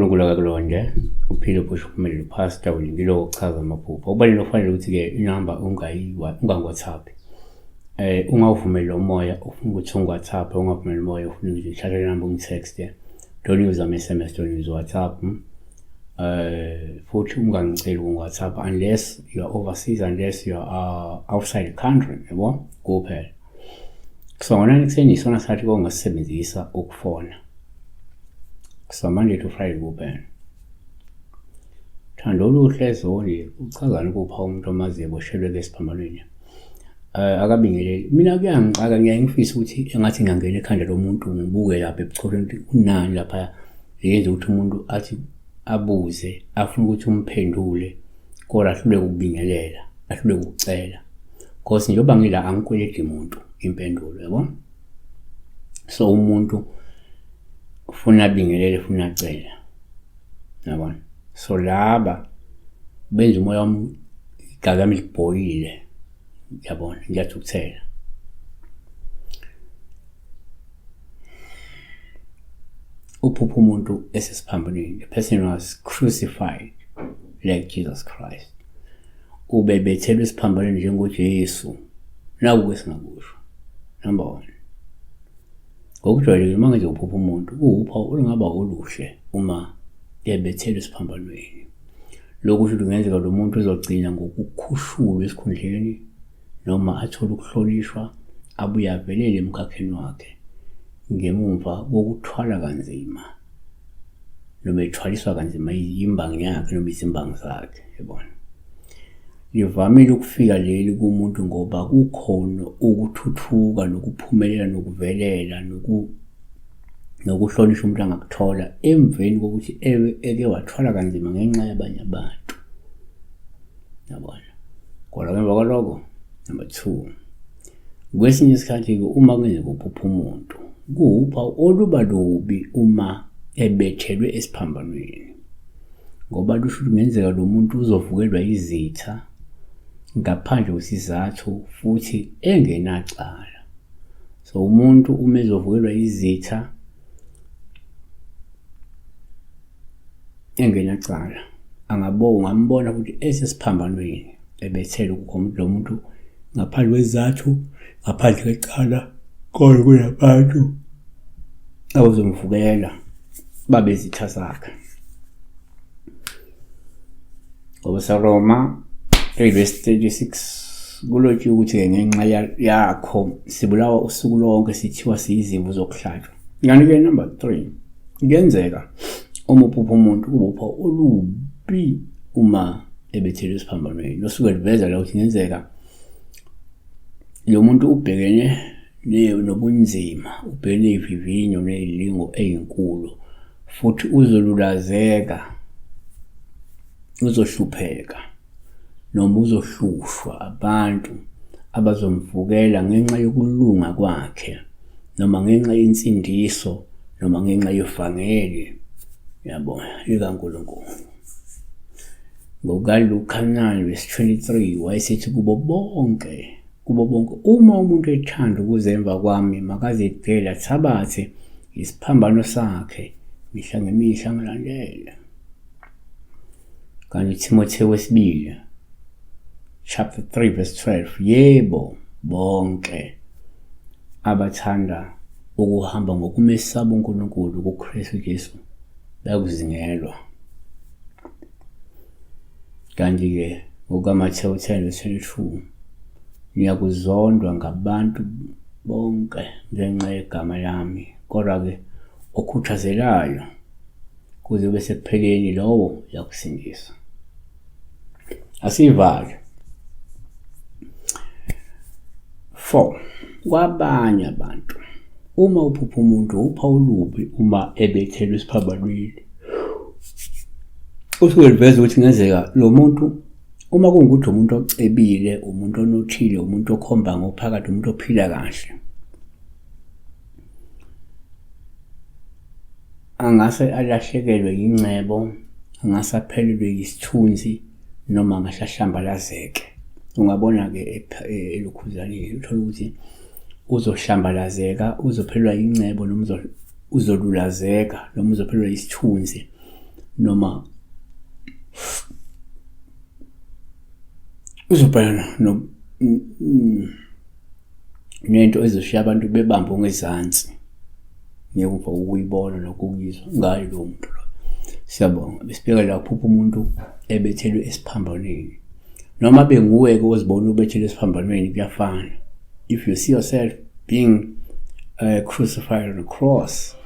uNkulunkulu akakulonde uphile phusha uphumelele pastor ngilo ukuchaza amaphupho. Okubalulekile kufanele ukuthi-ke inamba ungangu-WhatsApp. Ungawuvumeli umoya ufuna ukuthi ungu-WhatsApp, ungavumeli umoya ufuna ukuthi uthathe inamba ungitexte. Don't use ama-SMS, don't use WhatsApp. Futhi ungangiceli ku-WhatsApp unless you are overseas, unless you are outside the country, yabo kuphela. So ngona ekuseni isona sathi kongasebenzisa ukufona. So Monday to Friday kuphela. Thando oluhle zoli uchazana kupha umuntu omaziyo boshelwe lesiphambanweni. Akabingeleli mina kuyangixaka ngiyangifisa ukuthi engathi ngangena ekhanda lomuntu ngibuke lapha ebuchoreni ukuthi unani lapha yenza ukuthi umuntu athi abuze afuna ukuthi umphendule kodwa ahluleke ukubingelela, ahluleke ukucela. Because njengoba ngila angikweledi umuntu impendulo, yabo. So umuntu ufuna abingelele, ufuna acela. Yabona? So laba benza umoya wami igazi lami libhoyile. Yabona, ngiyathukuthela. Uphupha umuntu esesiphambanweni, a person was crucified like Jesus Christ. Ubebethelwe esiphambanweni njengoJesu. Naku esingakusho. Number 1. Ngokujwayelekile uma nje uphupha umuntu, uphawu olungaba oluhle uma ebethelwe esiphambanweni. Lokusho ukuthi kungenzeka lo muntu uzogcina ngokukhushulwa esikhundleni noma athole ukuhlonishwa abuye avelele emkhakheni wakhe ngemumva kokuthwala kanzima noma ethwaliswa kanzima imbangi yakhe noma izimbangi zakhe, yabona. Livamile ukufika leli kumuntu ngoba kukhona ukuthuthuka nokuphumelela nokuvelela nokuhlonishwa umuntu angakuthola emveni kokuthi eke wathwala kanzima ngenxa yabanye abantu, yabona. Kodwa ngemva kwalokho, number 2, kwesinye isikhathi-ke uma kungenzeka uphupha umuntu kuwuphawu oluba lubi uma ebethelwe esiphambanweni, ngoba lusho ukuthi kungenzeka lo muntu uzovukelwa izitha ngaphandle kwesizathu futhi engenacala. So umuntu uma ezovukelwa izitha engenacala ungambona futhi esesiphambanweni ebethelwe kukhona lo muntu ngaphandle kwesizathu, ngaphandle kwecala, kodwa kunabantu abazomvukela babe izitha zakhe. Ngoba verse 36 kulotshiwe ukuthi ngenxa yakho sibulawa usuku lonke sithiwa siyizimvu zokuhlatshwa. Ngani-ke number 3, kuyenzeka uma uphupha umuntu ubupha olubi uma ebethelwe esiphambanweni. Losuke liveza la ukuthi kungenzeka lo muntu ubhekene nobunzima, ubhekene nezivivinyo nezilingo ezinkulu futhi uzolulazeka, uzohlupheka noma uzohlushwa abantu abazomvukela ngenxa yokulunga kwakhe noma ngenxa yensindiso noma ngenxa yevangeli, yabo, likaNkulunkulu. NgokaLuka 9:23 wayesithi kubo bonke uma umuntu ethanda ukuzemva kwami makazidela athabathe isiphambano sakhe mihla ngemihla ngilandele. Kanti Timotheo 2 chapter 3:12 yebo bonke abathanda ukuhamba ngokumesaba uNkulunkulu kuKristu Jesu bakuzingelwa. Kanti-ke ngokaMathewu 10:22 niyakuzondwa ngabantu bonke ngenxa yegama lami, kodwa-ke okhuthazelayo kuze kube sekupheleni lowo yakusindisa. Asivale. 4. Kwabanye abantu uma uphupha umuntu uphawu olubi uma ebethelwe esiphambanweni. Usuke liveza ukuthi kungenzeka lo muntu uma kungukuthi umuntu ocebile, umuntu onothile, umuntu okhomba ngophakathi, umuntu ophila kahle, angase alahlekelwe ingcebo, angase aphelelwe yisithunzi noma angahlambazeke. Ungabona-ke elukhuzaneni uthola ukuthi uzohlambalazeka, uzophelelwa ingcebo noma uzolulazeka noma uzophelelwa yisithunzi noma uzobhekana nento ezoshiya abantu bebambe ngezansi ngemva ukuyibona nokuyizwa ngayo lowo muntu lo. Siyabonga. Besibheka la kuphupha umuntu ebethelwe esiphambanweni. Noma benguwe-ke ozibona ubethelwe esiphambanweni kuyafana. If you see yourself being crucified on a cross,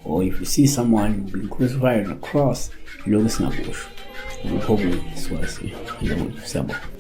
or if you see someone being crucified on a cross, ilokhu singakusho. Lokho-ke sikwazi. Siyabonga.